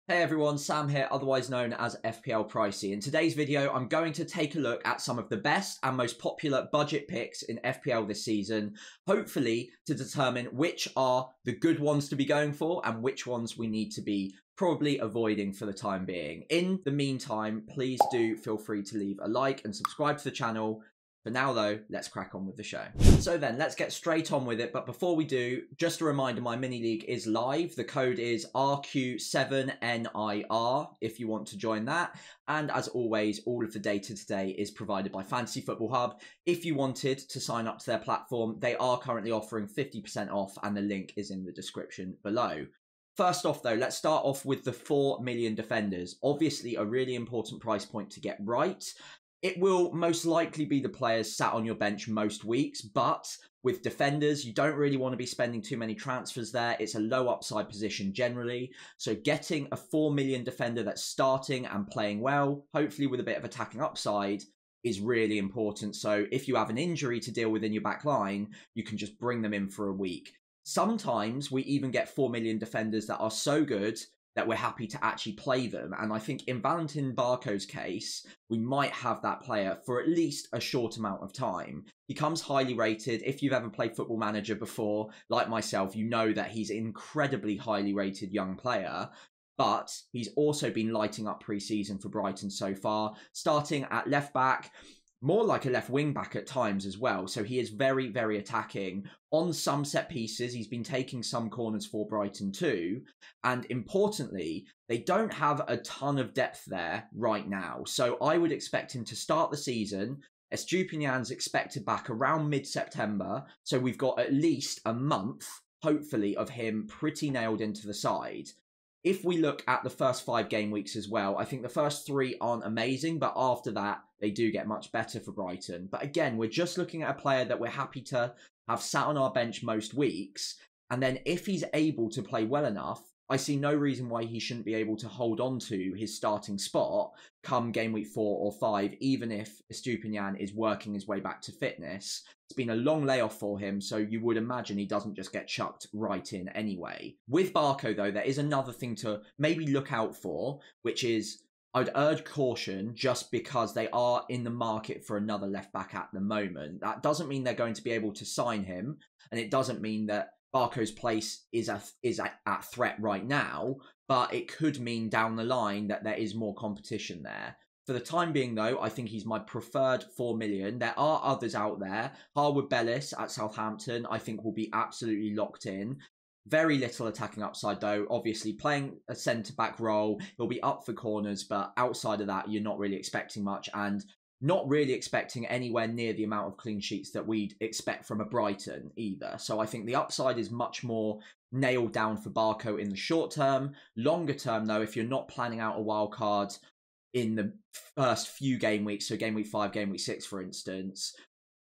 Hey everyone, Sam here, otherwise known as FPL Pricey. In today's video, I'm going to take a look at some of the best and most popular budget picks in FPL this season, hopefully to determine which are the good ones to be going for and which ones we need to be probably avoiding for the time being. In the meantime, please do feel free to leave a like and subscribe to the channel. For now though, let's crack on with the show. So then, let's get straight on with it. But before we do, just a reminder, my mini league is live. The code is RQ7NIR if you want to join that. And as always, all of the data today is provided by Fantasy Football Hub. If you wanted to sign up to their platform, they are currently offering 50% off and the link is in the description below. First off though, let's start off with the 4 million defenders. Obviously a really important price point to get right. It will most likely be the players sat on your bench most weeks, but with defenders, you don't really want to be spending too many transfers there. It's a low upside position generally. So getting a 4 million defender that's starting and playing well, hopefully with a bit of attacking upside, is really important. So if you have an injury to deal with in your back line, you can just bring them in for a week. Sometimes we even get 4 million defenders that are so good that we're happy to actually play them. And I think in Valentin Barco's case, we might have that player for at least a short amount of time. He comes highly rated. If you've ever played Football Manager before, like myself, you know that he's an incredibly highly rated young player. But he's also been lighting up pre-season for Brighton so far, starting at left back, more like a left wing back at times as well. So he is very, very attacking. On some set pieces, he's been taking some corners for Brighton too. And importantly, they don't have a ton of depth there right now. So I would expect him to start the season. Estupiñán's expected back around mid-September. So we've got at least a month, hopefully, of him pretty nailed into the side. If we look at the first 5 game weeks as well, I think the first 3 aren't amazing, but after that, they do get much better for Brighton. But again, we're just looking at a player that we're happy to have sat on our bench most weeks. And then if he's able to play well enough, I see no reason why he shouldn't be able to hold on to his starting spot come game week 4 or 5, even if Estupiñán is working his way back to fitness. It's been a long layoff for him, so you would imagine he doesn't just get chucked right in anyway. With Barco, though, there is another thing to maybe look out for, which is I'd urge caution just because they are in the market for another left-back at the moment. That doesn't mean they're going to be able to sign him, and it doesn't mean that Barco's place is at threat right now, but it could mean down the line that there is more competition there. For the time being, though, I think he's my preferred 4 million. There are others out there. Harwood Bellis at Southampton, I think, will be absolutely locked in. Very little attacking upside, though. Obviously, playing a centre-back role, he'll be up for corners, but outside of that, you're not really expecting much, and not really expecting anywhere near the amount of clean sheets that we'd expect from a Brighton either. So I think the upside is much more nailed down for Barco in the short term. Longer term, though, if you're not planning out a wild card in the first few game weeks, so game week 5, game week 6, for instance,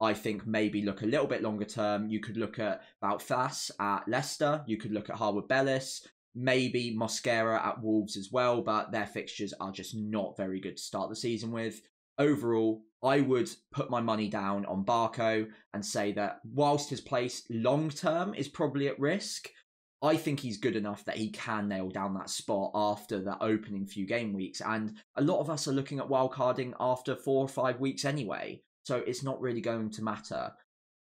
I think maybe look a little bit longer term. You could look at Wout at Leicester. You could look at Harwood Bellis. Maybe Mosquera at Wolves as well, but their fixtures are just not very good to start the season with. Overall, I would put my money down on Barco and say that whilst his place long-term is probably at risk, I think he's good enough that he can nail down that spot after the opening few game weeks. And a lot of us are looking at wildcarding after 4 or 5 weeks anyway, so it's not really going to matter.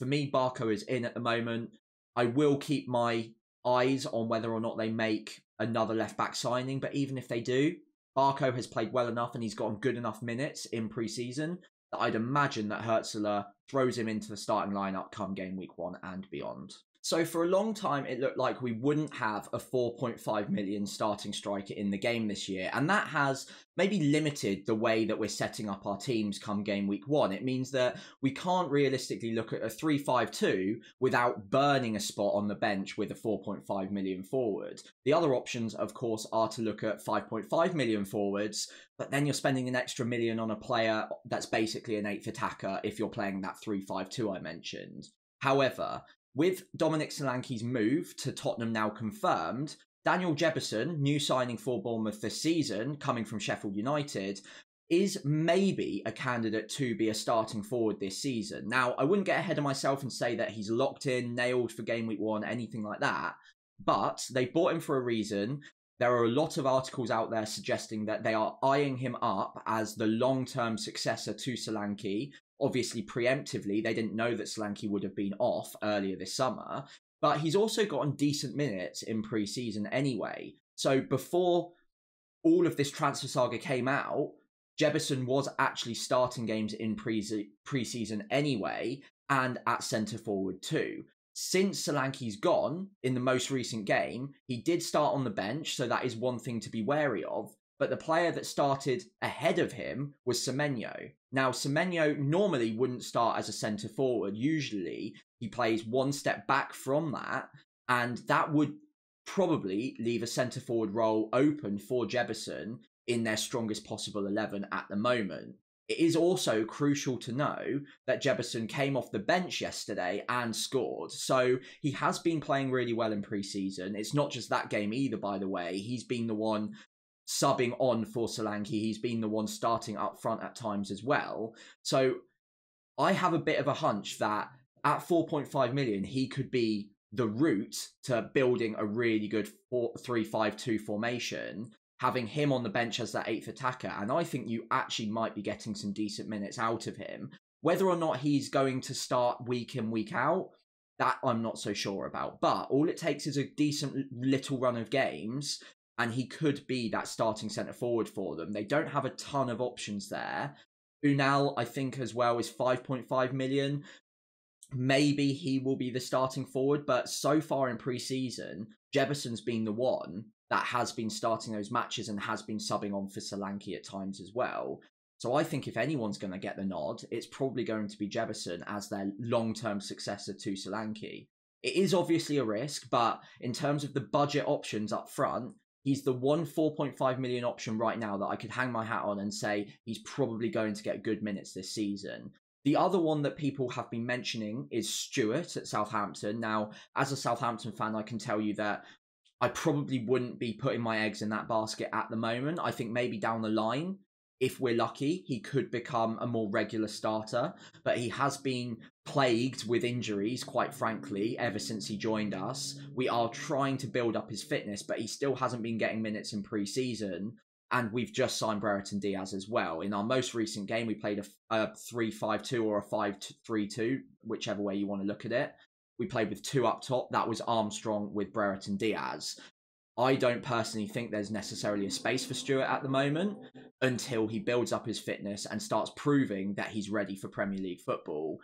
For me, Barco is in at the moment. I will keep my eyes on whether or not they make another left-back signing, but even if they do, Barco has played well enough and he's gotten good enough minutes in pre-season that I'd imagine that Hertzler throws him into the starting lineup come game week 1 and beyond. So for a long time, it looked like we wouldn't have a 4.5 million starting striker in the game this year. And that has maybe limited the way that we're setting up our teams come game week 1. It means that we can't realistically look at a 3-5-2 without burning a spot on the bench with a 4.5 million forward. The other options, of course, are to look at 5.5 million forwards, but then you're spending an extra million on a player that's basically an 8th attacker if you're playing that 3-5-2 I mentioned. However, with Dominic Solanke's move to Tottenham now confirmed, Daniel Jebbison, new signing for Bournemouth this season, coming from Sheffield United, is maybe a candidate to be a starting forward this season. Now, I wouldn't get ahead of myself and say that he's locked in, nailed for game week 1, anything like that, but they bought him for a reason. there are a lot of articles out there suggesting that they are eyeing him up as the long-term successor to Solanke. Obviously, preemptively, they didn't know that Solanke would have been off earlier this summer, but he's also gotten decent minutes in pre-season anyway. So before all of this transfer saga came out, Jebbison was actually starting games in pre-season anyway, and at centre forward too. Since Solanke's gone in the most recent game, he did start on the bench, so that is one thing to be wary of. But the player that started ahead of him was Semenyo. Now, Semenyo normally wouldn't start as a centre forward. Usually, he plays one step back from that, and that would probably leave a centre forward role open for Jebbison in their strongest possible 11 at the moment. It is also crucial to know that Jebbison came off the bench yesterday and scored. So he has been playing really well in pre-season. It's not just that game either, by the way. He's been the one subbing on for Solanke. He's been the one starting up front at times as well. So I have a bit of a hunch that at 4.5 million, he could be the route to building a really good 3-5-2 formation, having him on the bench as that 8th attacker. And I think you actually might be getting some decent minutes out of him. Whether or not he's going to start week in, week out, that I'm not so sure about. But all it takes is a decent little run of games, and he could be that starting centre forward for them. They don't have a ton of options there. Unal, I think, as well, is 5.5 million. Maybe he will be the starting forward, but so far in pre-season, Jebbison's been the one that has been starting those matches and has been subbing on for Solanke at times as well. So I think if anyone's going to get the nod, it's probably going to be Jebbison as their long-term successor to Solanke. It is obviously a risk, but in terms of the budget options up front, he's the one 4.5 million option right now that I could hang my hat on and say he's probably going to get good minutes this season. The other one that people have been mentioning is Stewart at Southampton. Now, as a Southampton fan, I can tell you that I probably wouldn't be putting my eggs in that basket at the moment. I think maybe down the line, if we're lucky, he could become a more regular starter. But he has been plagued with injuries, quite frankly, ever since he joined us. We are trying to build up his fitness, but he still hasn't been getting minutes in pre-season. And we've just signed Brereton Diaz as well. In our most recent game, we played a 3-5-2 or a 5-3-2, whichever way you want to look at it. We played with two up top. That was Armstrong with Brereton Diaz. I don't personally think there's necessarily a space for Stewart at the moment until he builds up his fitness and starts proving that he's ready for Premier League football.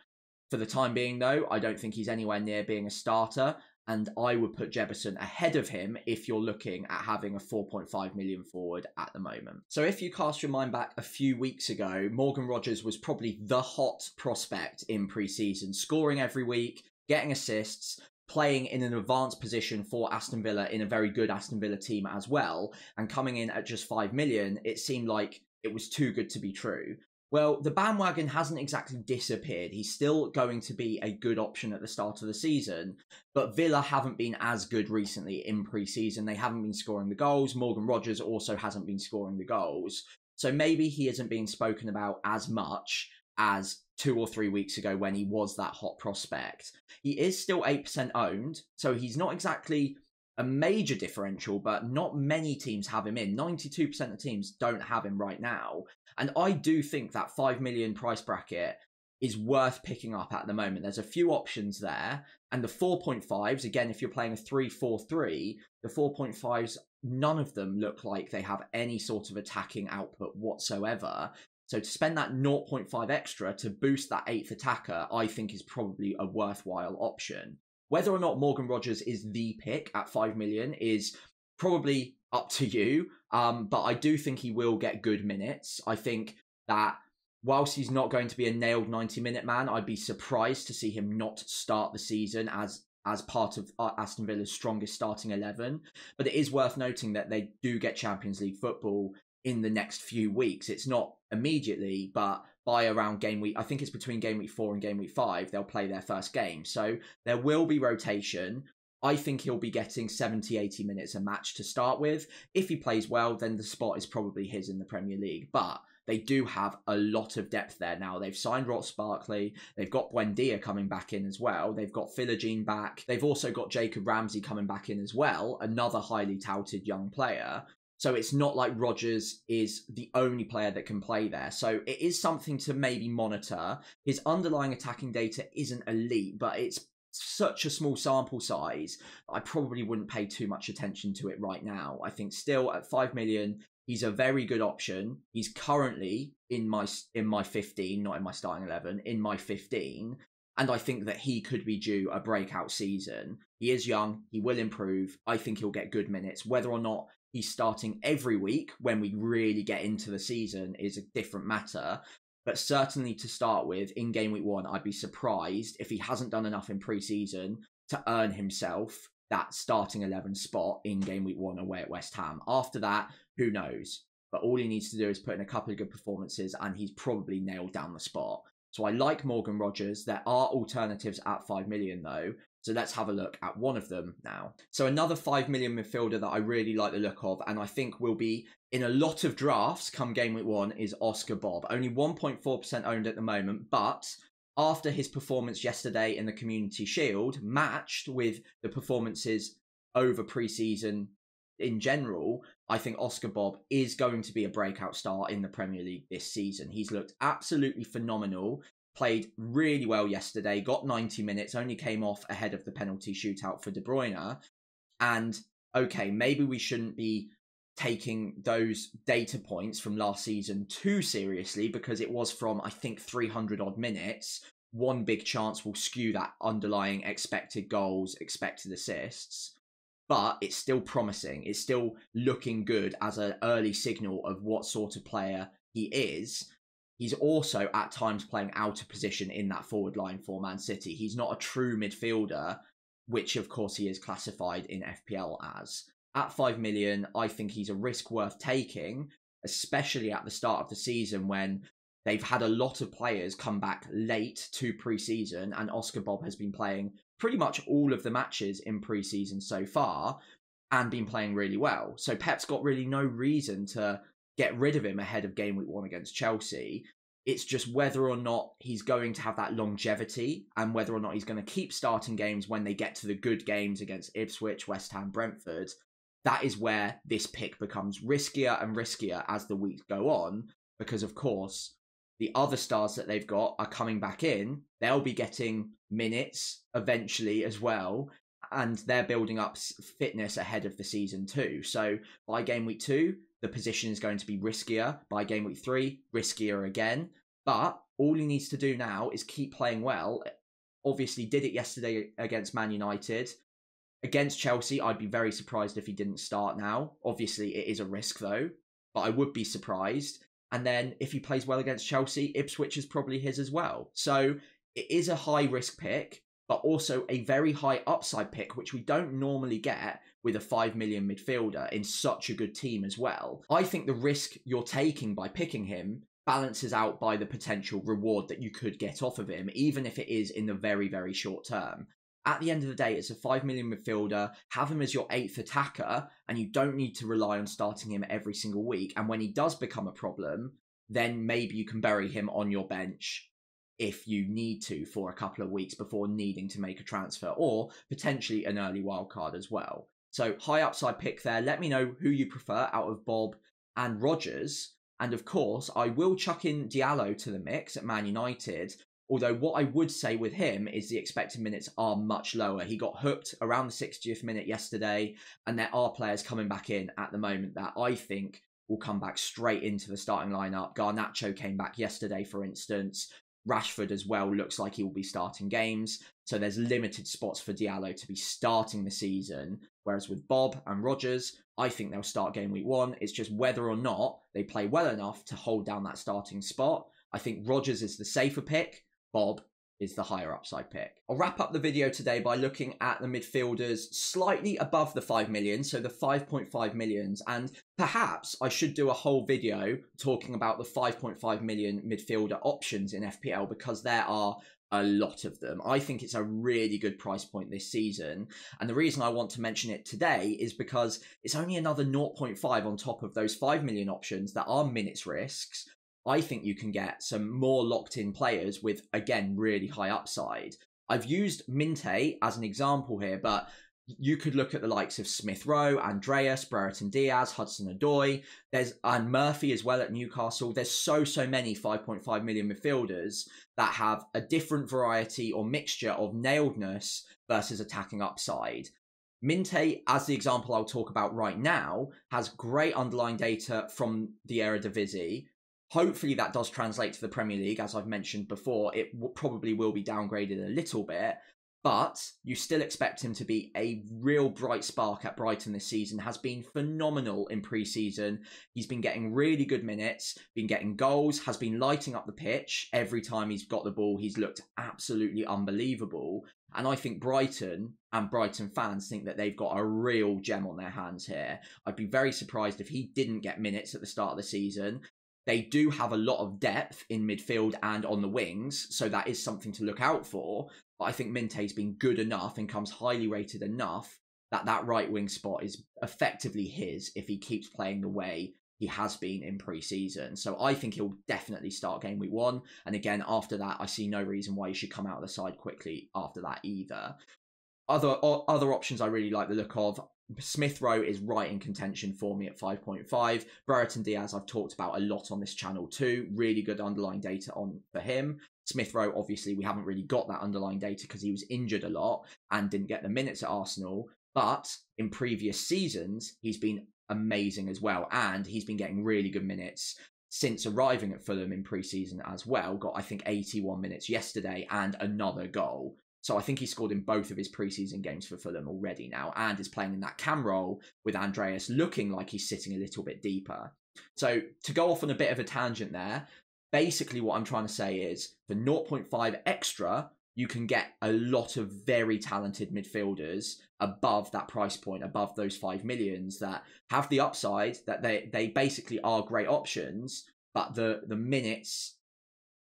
For the time being, though, I don't think he's anywhere near being a starter, and I would put Jebbison ahead of him if you're looking at having a 4.5 million forward at the moment. So if you cast your mind back a few weeks ago, Morgan Rogers was probably the hot prospect in pre-season, scoring every week, getting assists, playing in an advanced position for Aston Villa in a very good Aston Villa team as well, and coming in at just 5 million, it seemed like it was too good to be true. Well, the bandwagon hasn't exactly disappeared. He's still going to be a good option at the start of the season, but Villa haven't been as good recently in pre-season. They haven't been scoring the goals. Morgan Rogers also hasn't been scoring the goals. So maybe he isn't being spoken about as much as 2 or 3 weeks ago when he was that hot prospect. He is still 8% owned, so he's not exactly a major differential, but not many teams have him in. 92% of teams don't have him right now. And I do think that 5 million price bracket is worth picking up at the moment. There's a few options there. And the 4.5s, again, if you're playing a 3-4-3, the 4.5s, none of them look like they have any sort of attacking output whatsoever. So to spend that 0.5 extra to boost that 8th attacker, I think is probably a worthwhile option. Whether or not Morgan Rogers is the pick at 5 million is probably up to you. But I do think he will get good minutes. I think that whilst he's not going to be a nailed 90-minute man, I'd be surprised to see him not start the season as part of Aston Villa's strongest starting 11. But it is worth noting that they do get Champions League football in the next few weeks. It's not immediately, but by around game week, I think it's between game week 4 and game week 5, they'll play their first game. So there will be rotation. I think he'll be getting 70, 80 minutes a match to start with. If he plays well, then the spot is probably his in the Premier League. But they do have a lot of depth there now. They've signed Ross Barkley. They've got Buendia coming back in as well. They've got Philogene back. They've also got Jacob Ramsey coming back in as well, another highly touted young player. So it's not like Rodgers is the only player that can play there. So it is something to maybe monitor. His underlying attacking data isn't elite, but it's such a small sample size. I probably wouldn't pay too much attention to it right now. I think still at 5 million, he's a very good option. He's currently in my 15, not in my starting 11, in my 15. And I think that he could be due a breakout season. He is young. He will improve. I think he'll get good minutes. Whether or not he's starting every week when we really get into the season is a different matter. But certainly to start with, in game week 1, I'd be surprised if he hasn't done enough in pre-season to earn himself that starting 11 spot in game week 1 away at West Ham. After that, who knows? But all he needs to do is put in a couple of good performances and he's probably nailed down the spot. So I like Morgan Rodgers. There are alternatives at 5 million though. So let's have a look at one of them now. So another 5 million midfielder that I really like the look of, and I think will be in a lot of drafts come game week 1, is Oscar Bob. Only 1.4% owned at the moment, but after his performance yesterday in the Community Shield, matched with the performances over pre-season in general, I think Oscar Bob is going to be a breakout star in the Premier League this season. He's looked absolutely phenomenal. Played really well yesterday, got 90 minutes, only came off ahead of the penalty shootout for De Bruyne. And okay, maybe we shouldn't be taking those data points from last season too seriously because it was from, I think, 300 odd minutes. One big chance will skew that underlying expected goals, expected assists. But it's still promising. It's still looking good as an early signal of what sort of player he is. He's also at times playing out of position in that forward line for Man City. He's not a true midfielder, which of course he is classified in FPL as. At 5 million, I think he's a risk worth taking, especially at the start of the season when they've had a lot of players come back late to pre-season and Oscar Bob has been playing pretty much all of the matches in pre-season so far and been playing really well. So Pep's got really no reason to get rid of him ahead of game week 1 against Chelsea. It's just whether or not he's going to have that longevity and whether or not he's going to keep starting games when they get to the good games against Ipswich, West Ham, Brentford. That is where this pick becomes riskier and riskier as the weeks go on, because of course the other stars that they've got are coming back in. They'll be getting minutes eventually as well, and they're building up fitness ahead of the season too. So by game week 2, the position is going to be riskier. By game week 3, riskier again. But all he needs to do now is keep playing well. Obviously did it yesterday against Man United. Against Chelsea, I'd be very surprised if he didn't start now. Obviously, it is a risk though, but I would be surprised. And then if he plays well against Chelsea, Ipswich is probably his as well. So it is a high risk pick, but also a very high upside pick, which we don't normally get with a 5 million midfielder in such a good team as well. I think the risk you're taking by picking him balances out by the potential reward that you could get off of him, even if it is in the very, very short term. At the end of the day, it's a 5 million midfielder. Have him as your 8th attacker, and you don't need to rely on starting him every single week. And when he does become a problem, then maybe you can bury him on your bench if you need to for a couple of weeks before needing to make a transfer, or potentially an early wildcard as well. So high upside pick there. Let me know who you prefer out of Bob and Rodgers. And of course, I will chuck in Diallo to the mix at Man United. Although what I would say with him is the expected minutes are much lower. He got hooked around the 60th minute yesterday, and there are players coming back in at the moment that I think will come back straight into the starting lineup. Garnacho came back yesterday, for instance. Rashford as well looks like he will be starting games. So there's limited spots for Diallo to be starting the season. Whereas with Bob and Rodgers, I think they'll start game week 1. It's just whether or not they play well enough to hold down that starting spot. I think Rodgers is the safer pick. Bob is the higher upside pick. I'll wrap up the video today by looking at the midfielders slightly above the 5 million, so the 5.5 millions, and perhaps I should do a whole video talking about the 5.5 million midfielder options in FPL because there are a lot of them. I think it's a really good price point this season, and the reason I want to mention it today is because it's only another 0.5 on top of those 5 million options that are minutes risks. I think you can get some more locked in players with, again, really high upside. I've used Minte as an example here, but you could look at the likes of Smith Rowe, Andreas, Brereton Diaz, Hudson-Odoi, and Murphy as well at Newcastle. There's so many 5.5 million midfielders that have a different variety or mixture of nailedness versus attacking upside. Minte, as the example I'll talk about right now, has great underlying data from the Eredivisie. Hopefully that does translate to the Premier League. As I've mentioned before, it probably will be downgraded a little bit, but you still expect him to be a real bright spark at Brighton this season. Has been phenomenal in pre-season. He's been getting really good minutes, been getting goals, has been lighting up the pitch. Every time he's got the ball, he's looked absolutely unbelievable. And I think Brighton and Brighton fans think that they've got a real gem on their hands here. I'd be very surprised if he didn't get minutes at the start of the season. They do have a lot of depth in midfield and on the wings, so that is something to look out for. But I think Minte's been good enough and comes highly rated enough that that right wing spot is effectively his if he keeps playing the way he has been in pre-season. So I think he'll definitely start game week 1. And again, after that, I see no reason why he should come out of the side quickly after that either. Other options I really like the look of. Smith Rowe is right in contention for me at 5.5. Brereton Diaz I've talked about a lot on this channel too. Really good underlying data on for him. Smith Rowe, obviously, we haven't really got that underlying data because he was injured a lot and didn't get the minutes at Arsenal. But in previous seasons, he's been amazing as well. And he's been getting really good minutes since arriving at Fulham in pre-season as well. Got, I think, 81 minutes yesterday and another goal. So I think he scored in both of his preseason games for Fulham already now and is playing in that cam role with Andreas looking like he's sitting a little bit deeper. So to go off on a bit of a tangent there, basically what I'm trying to say is for 0.5 extra, you can get a lot of very talented midfielders above that price point, above those 5 millions that have the upside, that they basically are great options, but the minutes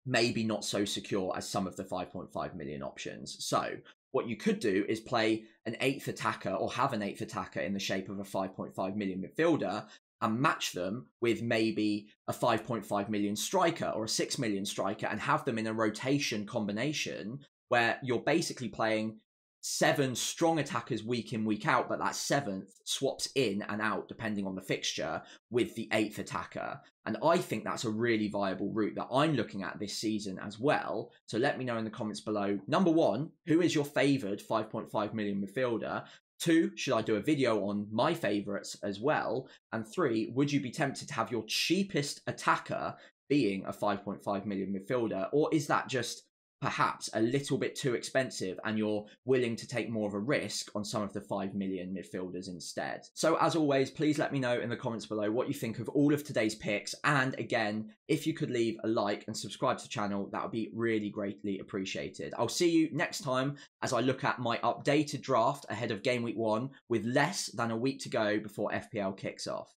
maybe not so secure as some of the 5.5 million options. So what you could do is play an 8th attacker or have an 8th attacker in the shape of a 5.5 million midfielder and match them with maybe a 5.5 million striker or a 6 million striker and have them in a rotation combination where you're basically playing 7 strong attackers week in, week out, but that 7th swaps in and out depending on the fixture with the 8th attacker. And I think that's a really viable route that I'm looking at this season as well. So let me know in the comments below. Number 1, who is your favoured 5.5 million midfielder? 2, should I do a video on my favourites as well? And 3, would you be tempted to have your cheapest attacker being a 5.5 million midfielder? Or is that just perhaps a little bit too expensive and you're willing to take more of a risk on some of the 5 million midfielders instead? So as always, please let me know in the comments below what you think of all of today's picks. And again, if you could leave a like and subscribe to the channel, that would be really greatly appreciated. I'll see you next time as I look at my updated draft ahead of game week 1 with less than a week to go before FPL kicks off.